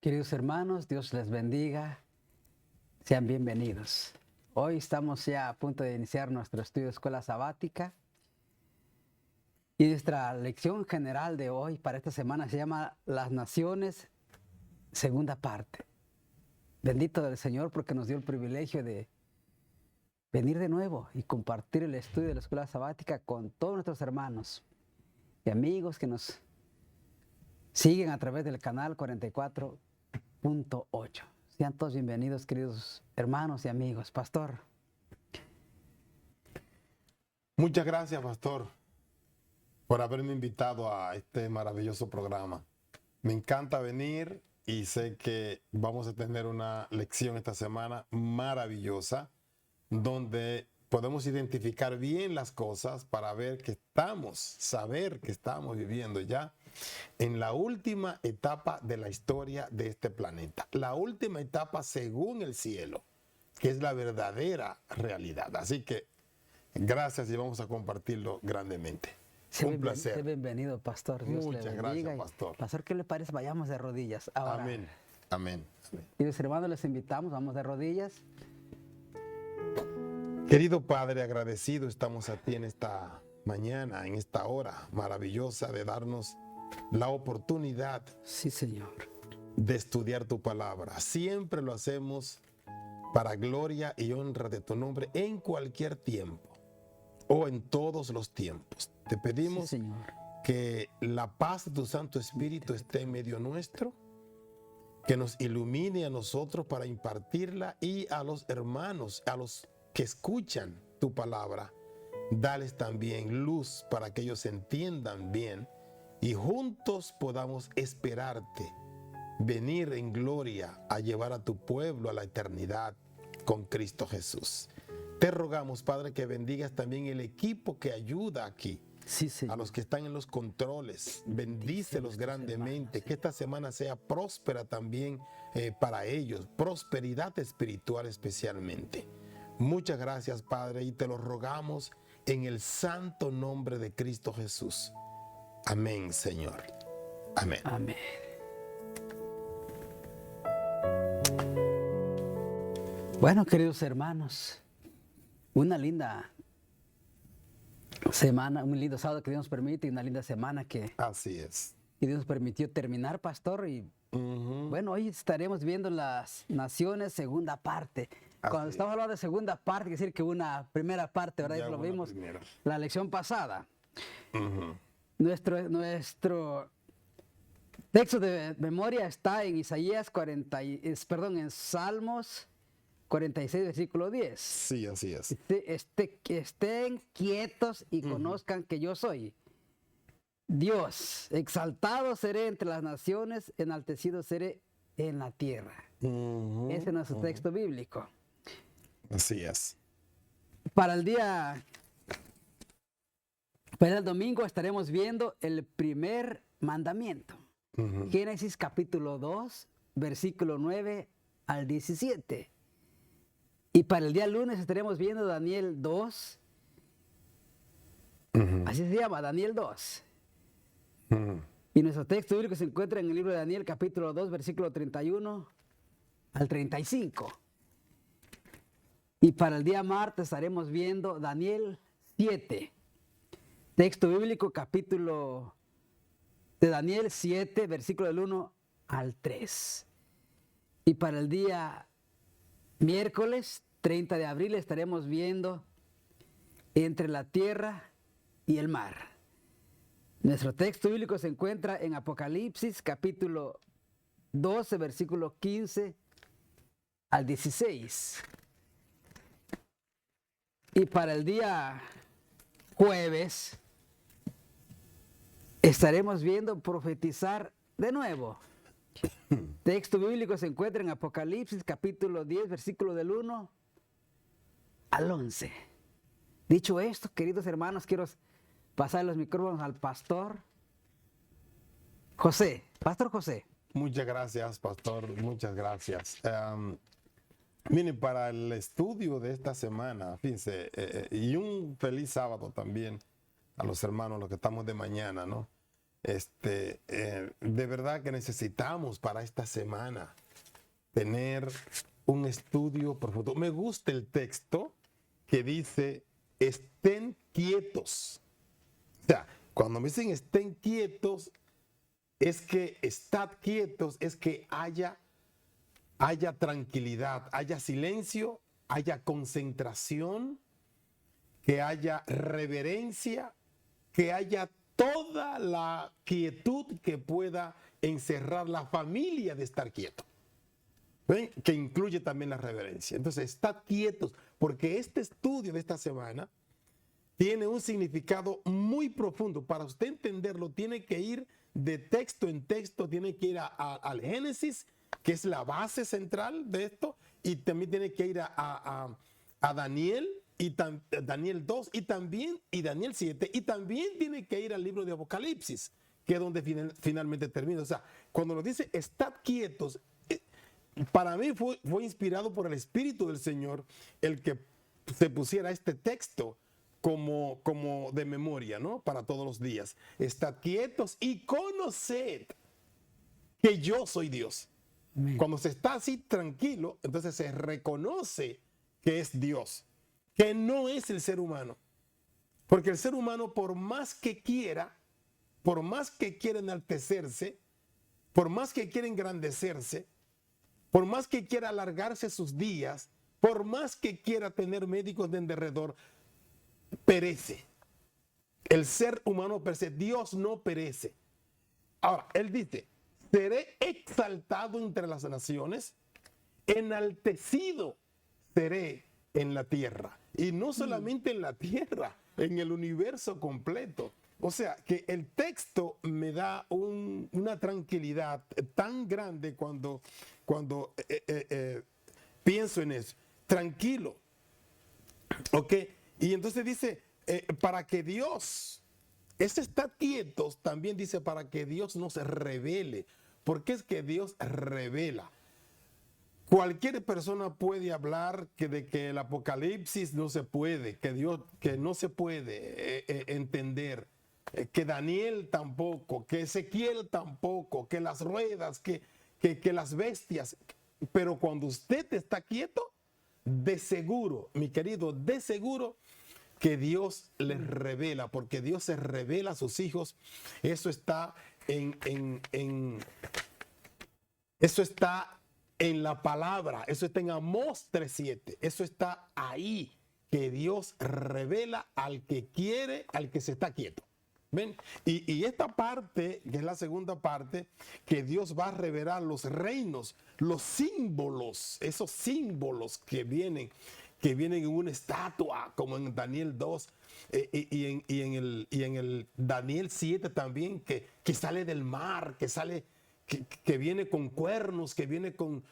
Queridos hermanos, Dios les bendiga. Sean bienvenidos. Hoy estamos ya a punto de iniciar nuestro estudio de escuela sabática. Y nuestra lección general de hoy para esta semana se llama Las Naciones, segunda parte. Bendito del Señor porque nos dio el privilegio de venir de nuevo y compartir el estudio de la escuela sabática con todos nuestros hermanos y amigos que nos siguen a través del canal 44.8. Sean todos bienvenidos, queridos hermanos y amigos. Pastor. Muchas gracias, Pastor, por haberme invitado a este maravilloso programa. Me encanta venir y sé que vamos a tener una lección esta semana maravillosa, donde podemos identificar bien las cosas para saber que estamos viviendo ya en la última etapa de la historia de este planeta. La última etapa según el cielo, que es la verdadera realidad. Así que gracias y vamos a compartirlo grandemente. Un placer. Bienvenido, Pastor. Dios Muchas le bendiga. gracias, Pastor. Pastor, ¿qué le parece? Vayamos de rodillas ahora. Amén. Amén. Amén. Queridos hermanos, les invitamos, vamos de rodillas. Querido Padre, agradecido estamos a ti en esta mañana, en esta hora maravillosa de darnos la oportunidad, Sí, Señor, de estudiar tu palabra. Siempre lo hacemos para gloria y honra de tu nombre en cualquier tiempo o en todos los tiempos. Te pedimos, sí, Señor, que la paz de tu Santo Espíritu esté en medio nuestro, que nos ilumine a nosotros para impartirla y a los hermanos, a los que escuchan tu palabra, dales también luz para que ellos entiendan bien y juntos podamos esperarte, venir en gloria a llevar a tu pueblo a la eternidad con Cristo Jesús. Te rogamos, Padre, que bendigas también el equipo que ayuda aquí, sí, Señor. a los que están en los controles. Bendícelos grandemente, que esta semana sea próspera también para ellos, prosperidad espiritual especialmente. Muchas gracias, Padre, y te lo rogamos en el santo nombre de Cristo Jesús. Amén, Señor. Amén. Amén. Bueno, queridos hermanos, una linda semana, un lindo sábado que Dios nos permite y una linda semana que Así es. Dios nos permitió terminar, Pastor. Y bueno, hoy estaremos viendo las naciones, segunda parte. Cuando estamos hablando de segunda parte, quiere decir que una primera parte, ¿verdad? Ya Eso lo una vimos primera. la lección pasada. Ujú. Nuestro texto de memoria está en Isaías en Salmos 46, versículo 10. Sí, así es. Que estén quietos y conozcan que yo soy Dios. Exaltado seré entre las naciones, enaltecido seré en la tierra. Ese es nuestro texto bíblico. Así es. Para el domingo estaremos viendo el primer mandamiento. Génesis capítulo 2, versículo 9 al 17. Y para el día lunes estaremos viendo Daniel 2. Así se llama, Daniel 2. Y nuestro texto bíblico se encuentra en el libro de Daniel capítulo 2, versículo 31 al 35. Y para el día martes estaremos viendo Daniel 7. Texto bíblico, capítulo de Daniel 7, versículo del 1 al 3. Y para el día miércoles 30 de abril estaremos viendo entre la tierra y el mar. Nuestro texto bíblico se encuentra en Apocalipsis, capítulo 12, versículo 15 al 16. Y para el día jueves estaremos viendo profetizar de nuevo. Texto bíblico se encuentra en Apocalipsis capítulo 10, versículo del 1 al 11. Dicho esto, queridos hermanos, quiero pasar los micrófonos al pastor José. Pastor José. Muchas gracias, Pastor. Muchas gracias. Miren, para el estudio de esta semana, fíjense, y un feliz sábado también a los hermanos, los que estamos de mañana, ¿no? De verdad que necesitamos para esta semana tener un estudio profundo. Me gusta el texto que dice, estén quietos. O sea, cuando me dicen estén quietos, es que estad quietos, es que haya tranquilidad, haya silencio, haya concentración, que haya reverencia, que haya toda la quietud que pueda encerrar la familia de estar quieto. ¿Ven? Que incluye también la reverencia. Entonces, estad quietos, porque este estudio de esta semana tiene un significado muy profundo. Para usted entenderlo, tiene que ir de texto en texto, tiene que ir al Génesis, que es la base central de esto, y también tiene que ir a Daniel, Daniel 2, y Daniel 7, y también tiene que ir al libro de Apocalipsis, que es donde finalmente termina. O sea, cuando nos dice, estad quietos, para mí fue inspirado por el Espíritu del Señor el que se pusiera este texto como de memoria, ¿no? Para todos los días. Estad quietos y conoced que yo soy Dios. Amén. Cuando se está así tranquilo, entonces se reconoce que es Dios, que no es el ser humano. Porque el ser humano, por más que quiera enaltecerse, por más que quiera engrandecerse, por más que quiera alargarse sus días, por más que quiera tener médicos de en derredor, perece. El ser humano perece, Dios no perece. Ahora, él dice, seré exaltado entre las naciones, enaltecido seré en la tierra. Y no solamente en la tierra, en el universo completo. O sea, que el texto me da una tranquilidad tan grande cuando pienso en eso. Tranquilo. ¿Ok? Y entonces dice, para que Dios, está quietos, también dice para que Dios no se revele. ¿Por qué es que Dios revela? Cualquier persona puede hablar de que el Apocalipsis no se puede, que no se puede entender, que Daniel tampoco, que Ezequiel tampoco, que las ruedas, que las bestias. Pero cuando usted está quieto, de seguro, mi querido, de seguro que Dios les revela, porque Dios se revela a sus hijos. Eso está eso está en la palabra, eso está en Amós 3:7, eso está ahí, que Dios revela al que quiere, al que se está quieto. ¿Ven? Y esta parte, que es la segunda parte, que Dios va a revelar los reinos, los símbolos, esos símbolos que vienen en una estatua, como en Daniel 2, y en el Daniel 7 también, que sale del mar, que viene con cuernos, que viene con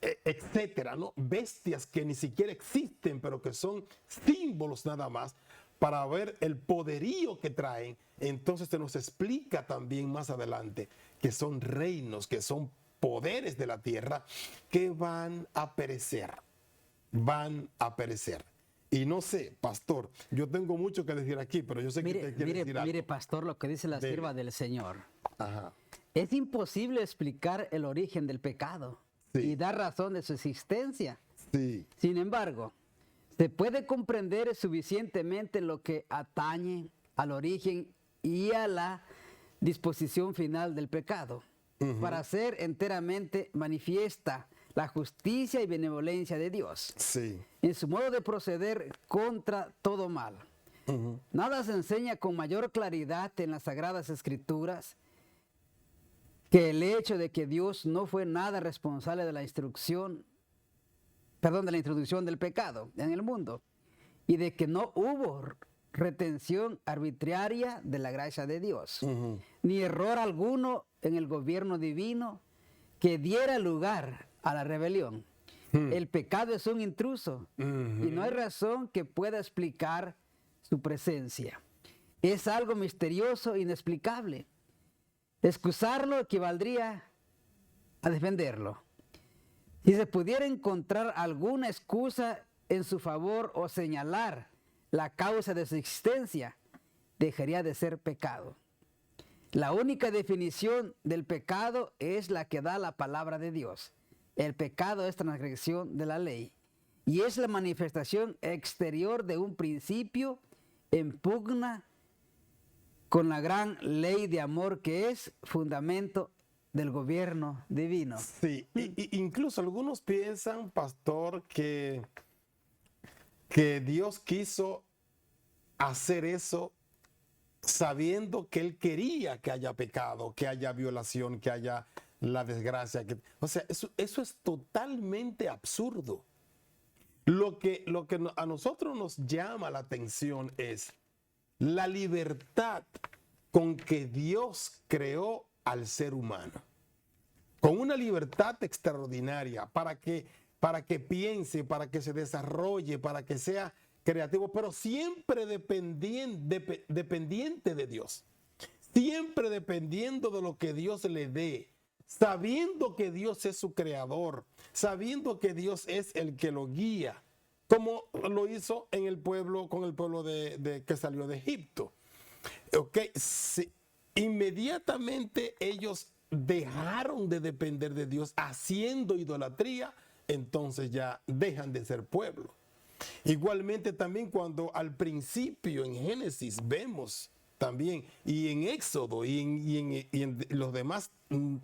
etcétera, ¿no? Bestias que ni siquiera existen, pero que son símbolos nada más, para ver el poderío que traen. Entonces se nos explica también más adelante que son reinos, que son poderes de la tierra que van a perecer. Van a perecer. Y no sé, pastor, yo tengo mucho que decir aquí, pero yo sé que usted quiere decir algo. Mire, pastor, lo que dice la sierva del Señor. Ajá. Es imposible explicar el origen del pecado, sí, y dar razón de su existencia. Sí. Sin embargo, se puede comprender suficientemente lo que atañe al origen y a la disposición final del pecado, para hacer enteramente manifiesta la justicia y benevolencia de Dios, sí, en su modo de proceder contra todo mal. Nada se enseña con mayor claridad en las Sagradas Escrituras que el hecho de que Dios no fue nada responsable de la introducción del pecado en el mundo, y de que no hubo retención arbitraria de la gracia de Dios, ni error alguno en el gobierno divino que diera lugar a la rebelión. El pecado es un intruso y no hay razón que pueda explicar su presencia. Es algo misterioso e inexplicable. Excusarlo equivaldría a defenderlo. Si se pudiera encontrar alguna excusa en su favor o señalar la causa de su existencia, dejaría de ser pecado. La única definición del pecado es la que da la palabra de Dios. El pecado es transgresión de la ley y es la manifestación exterior de un principio en pugna con la gran ley de amor que es fundamento del gobierno divino. Sí, incluso algunos piensan, pastor, que Dios quiso hacer eso sabiendo que Él quería que haya pecado, que haya violación, que haya la desgracia. O sea, eso es totalmente absurdo. Lo que a nosotros nos llama la atención es la libertad con que Dios creó al ser humano. Con una libertad extraordinaria para que piense, para que se desarrolle, para que sea creativo, pero siempre dependiente de Dios. Siempre dependiendo de lo que Dios le dé. Sabiendo que Dios es su creador, sabiendo que Dios es el que lo guía, como lo hizo con el pueblo que salió de Egipto. Okay. Sí. Inmediatamente ellos dejaron de depender de Dios haciendo idolatría, entonces ya dejan de ser pueblo. Igualmente también cuando al principio en Génesis vemos también, y en Éxodo y en los demás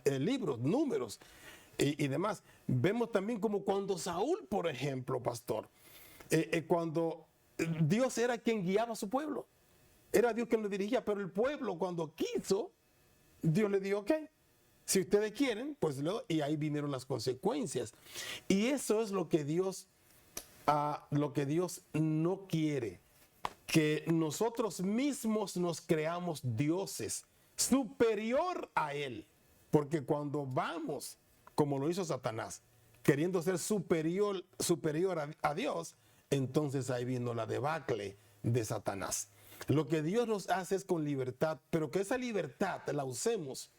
libros, números y demás, vemos también como cuando Saúl, por ejemplo, pastor, cuando Dios era quien guiaba a su pueblo, era Dios quien lo dirigía, pero el pueblo cuando quiso, Dios le dijo, ok, si ustedes quieren, pues y ahí vinieron las consecuencias. Y eso es lo que Dios no quiere, que nosotros mismos nos creamos dioses superior a Él. Porque cuando vamos, como lo hizo Satanás, queriendo ser superior a Dios, entonces ahí vino la debacle de Satanás. Lo que Dios nos hace es con libertad, pero que esa libertad la usemos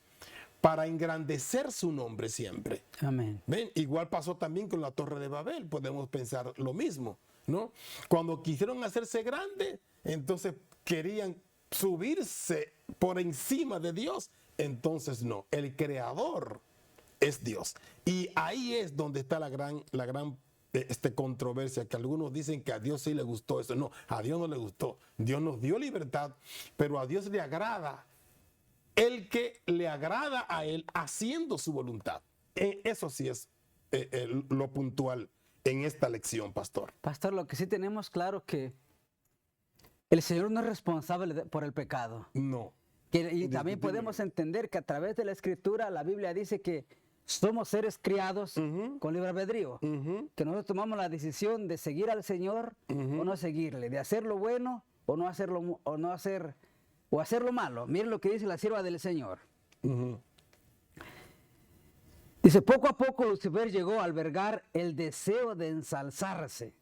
para engrandecer su nombre siempre. Amén. ¿Ven? Igual pasó también con la Torre de Babel, podemos pensar lo mismo, ¿no? Cuando quisieron hacerse grande, entonces querían subirse por encima de Dios, entonces no, el creador es Dios. Y ahí es donde está la gran controversia, que algunos dicen que a Dios sí le gustó eso. No, a Dios no le gustó. Dios nos dio libertad, pero a Dios le agrada el que le agrada a Él haciendo su voluntad. Eso sí es lo puntual en esta lección, pastor. Pastor, lo que sí tenemos claro que el Señor no es responsable por el pecado. No. Y también podemos entender que a través de la Escritura, la Biblia dice que somos seres criados con libre albedrío, que nosotros tomamos la decisión de seguir al Señor o no seguirle, de hacer lo bueno o no hacerlo, o hacer lo malo. Miren lo que dice la sierva del Señor. Dice, poco a poco Lucifer llegó a albergar el deseo de ensalzarse.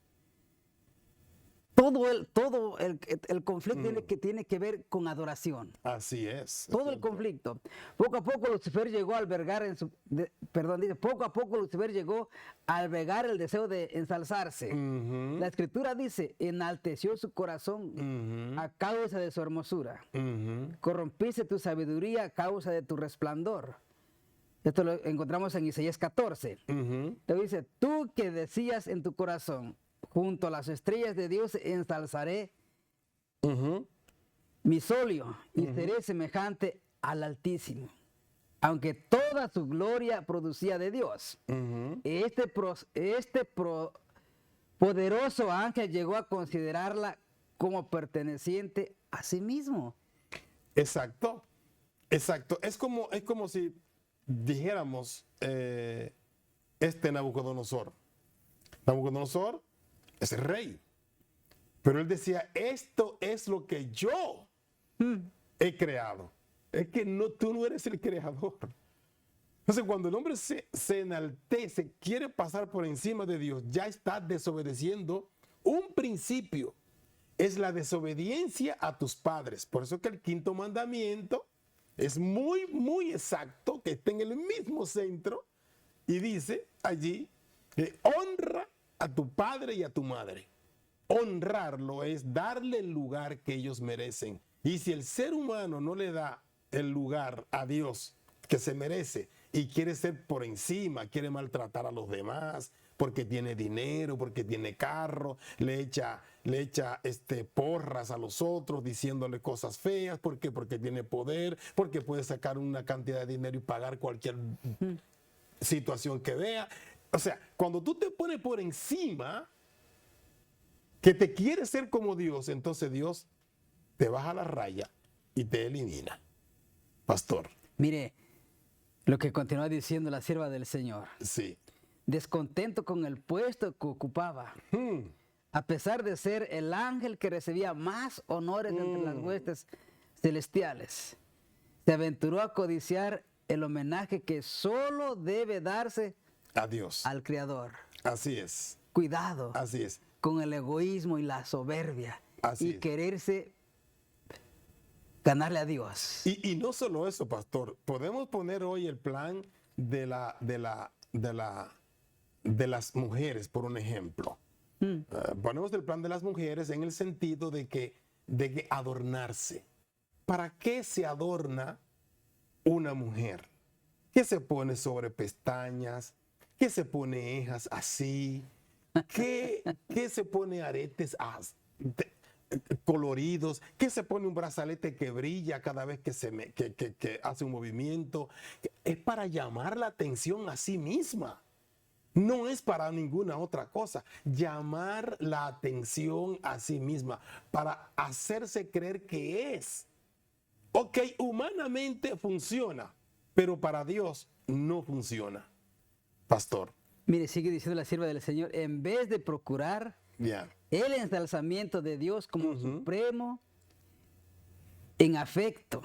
Todo el conflicto tiene que ver con adoración. Así es. Todo el conflicto. Poco a poco Lucifer llegó a albergar poco a poco Lucifer llegó a albergar el deseo de ensalzarse. La Escritura dice, enalteció su corazón a causa de su hermosura. Corrompiste tu sabiduría a causa de tu resplandor. Esto lo encontramos en Isaías 14. Te dice, tú que decías en tu corazón, junto a las estrellas de Dios ensalzaré mi solio y seré semejante al Altísimo. Aunque toda su gloria producía de Dios. Poderoso ángel llegó a considerarla como perteneciente a sí mismo. Exacto, exacto. Es como si dijéramos Nabucodonosor. Nabucodonosor es el rey. Pero él decía, esto es lo que yo he creado. Es que tú no eres el creador. Entonces, cuando el hombre se enaltece, quiere pasar por encima de Dios, ya está desobedeciendo un principio. Es la desobediencia a tus padres. Por eso que el quinto mandamiento es muy, muy exacto, que está en el mismo centro. Y dice allí, honra a tu padre y a tu madre. Honrarlo es darle el lugar que ellos merecen. Y si el ser humano no le da el lugar a Dios que se merece y quiere ser por encima, quiere maltratar a los demás porque tiene dinero, porque tiene carro, le echa porras a los otros diciéndole cosas feas, porque tiene poder, porque puede sacar una cantidad de dinero y pagar cualquier situación que vea. O sea, cuando tú te pones por encima, que te quieres ser como Dios, entonces Dios te baja la raya y te elimina. Pastor. Mire lo que continúa diciendo la sierva del Señor. Sí. Descontento con el puesto que ocupaba, a pesar de ser el ángel que recibía más honores entre las huestes celestiales, se aventuró a codiciar el homenaje que solo debe darse a Dios, al Creador. Así es. Cuidado. Así es. Con el egoísmo y la soberbia. Así y es. Quererse ganarle a Dios. Y no solo eso, pastor. Podemos poner hoy el plan de las mujeres, por un ejemplo. Ponemos el plan de las mujeres en el sentido de que adornarse. ¿Para qué se adorna una mujer? ¿Qué se pone sobre pestañas? ¿Qué se pone cejas así? ¿Qué se pone aretes coloridos? ¿Qué se pone un brazalete que brilla cada vez que hace un movimiento? Es para llamar la atención a sí misma. No es para ninguna otra cosa. Llamar la atención a sí misma para hacerse creer que es. Ok, humanamente funciona, pero para Dios no funciona. Pastor. Mire, sigue diciendo la sierva del Señor, en vez de procurar el ensalzamiento de Dios como supremo en afecto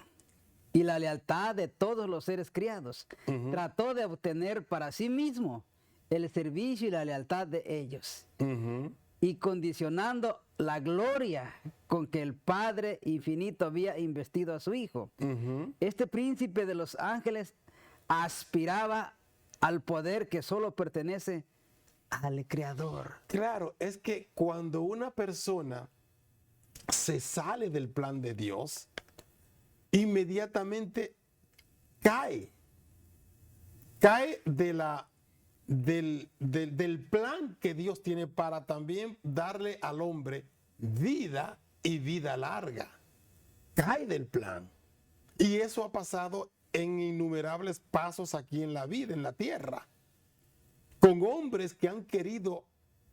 y la lealtad de todos los seres criados, trató de obtener para sí mismo el servicio y la lealtad de ellos, y condicionando la gloria con que el Padre Infinito había investido a su Hijo. Este príncipe de los ángeles aspiraba al poder que solo pertenece al Creador. Claro, es que cuando una persona se sale del plan de Dios, inmediatamente cae del plan que Dios tiene para también darle al hombre vida y vida larga. Cae del plan. Y eso ha pasado en innumerables pasos aquí en la vida, en la tierra, con hombres que han querido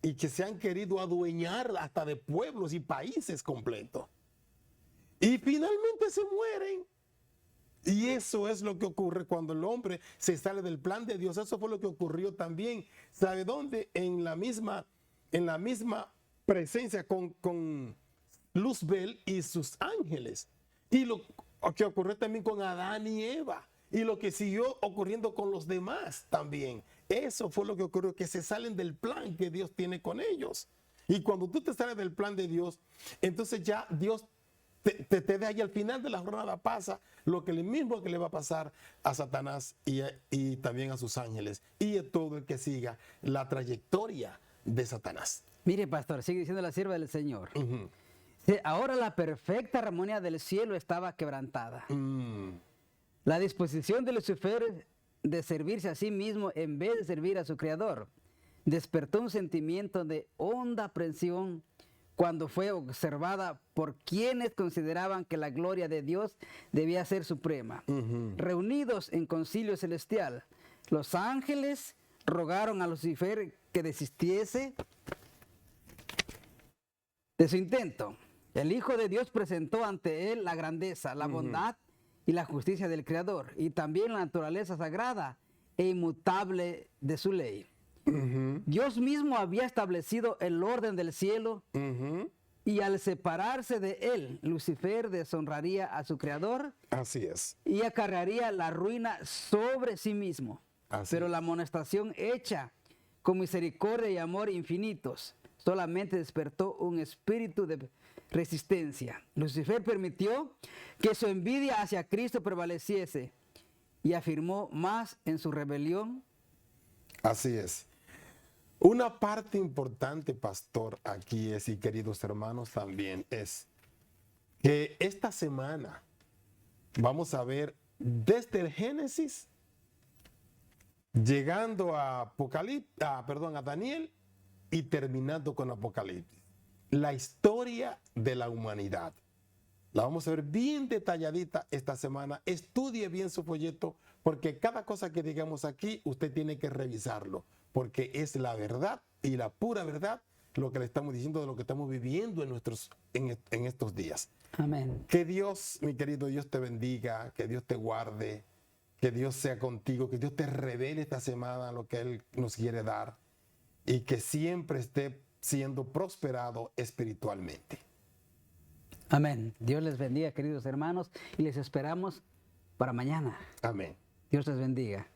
y que se han querido adueñar hasta de pueblos y países completos. Y finalmente se mueren. Y eso es lo que ocurre cuando el hombre se sale del plan de Dios. Eso fue lo que ocurrió también. ¿Sabe dónde? En la misma presencia con Luzbel y sus ángeles. Y lo que ocurrió también con Adán y Eva. Y lo que siguió ocurriendo con los demás también. Eso fue lo que ocurrió, que se salen del plan que Dios tiene con ellos. Y cuando tú te sales del plan de Dios, entonces ya Dios te deja, y al final de la jornada pasa lo mismo que le va a pasar a Satanás y también a sus ángeles y a todo el que siga la trayectoria de Satanás. Mire, pastor, sigue diciendo la sierva del Señor. Ahora la perfecta armonía del cielo estaba quebrantada. La disposición de Lucifer de servirse a sí mismo en vez de servir a su Creador despertó un sentimiento de honda aprensión cuando fue observada por quienes consideraban que la gloria de Dios debía ser suprema. Reunidos en concilio celestial, los ángeles rogaron a Lucifer que desistiese de su intento. El Hijo de Dios presentó ante él la grandeza, la bondad y la justicia del Creador, y también la naturaleza sagrada e inmutable de su ley. Dios mismo había establecido el orden del cielo, y al separarse de él, Lucifer deshonraría a su Creador. Así es. Y acarrearía la ruina sobre sí mismo. Pero la amonestación hecha con misericordia y amor infinitos solamente despertó un espíritu de resistencia. Lucifer permitió que su envidia hacia Cristo prevaleciese y afirmó más en su rebelión. Así es. Una parte importante, pastor, aquí es, y queridos hermanos también, es que esta semana vamos a ver desde el Génesis, llegando a a Daniel y terminando con Apocalipsis. La historia de la humanidad. La vamos a ver bien detalladita esta semana. Estudie bien su folleto, porque cada cosa que digamos aquí, usted tiene que revisarlo, porque es la verdad y la pura verdad lo que le estamos diciendo de lo que estamos viviendo en estos días. Amén. Que Dios, mi querido Dios, te bendiga, que Dios te guarde, que Dios sea contigo, que Dios te revele esta semana lo que Él nos quiere dar y que siempre esté siendo prosperado espiritualmente. Amén. Dios les bendiga, queridos hermanos, y les esperamos para mañana. Amén. Dios les bendiga.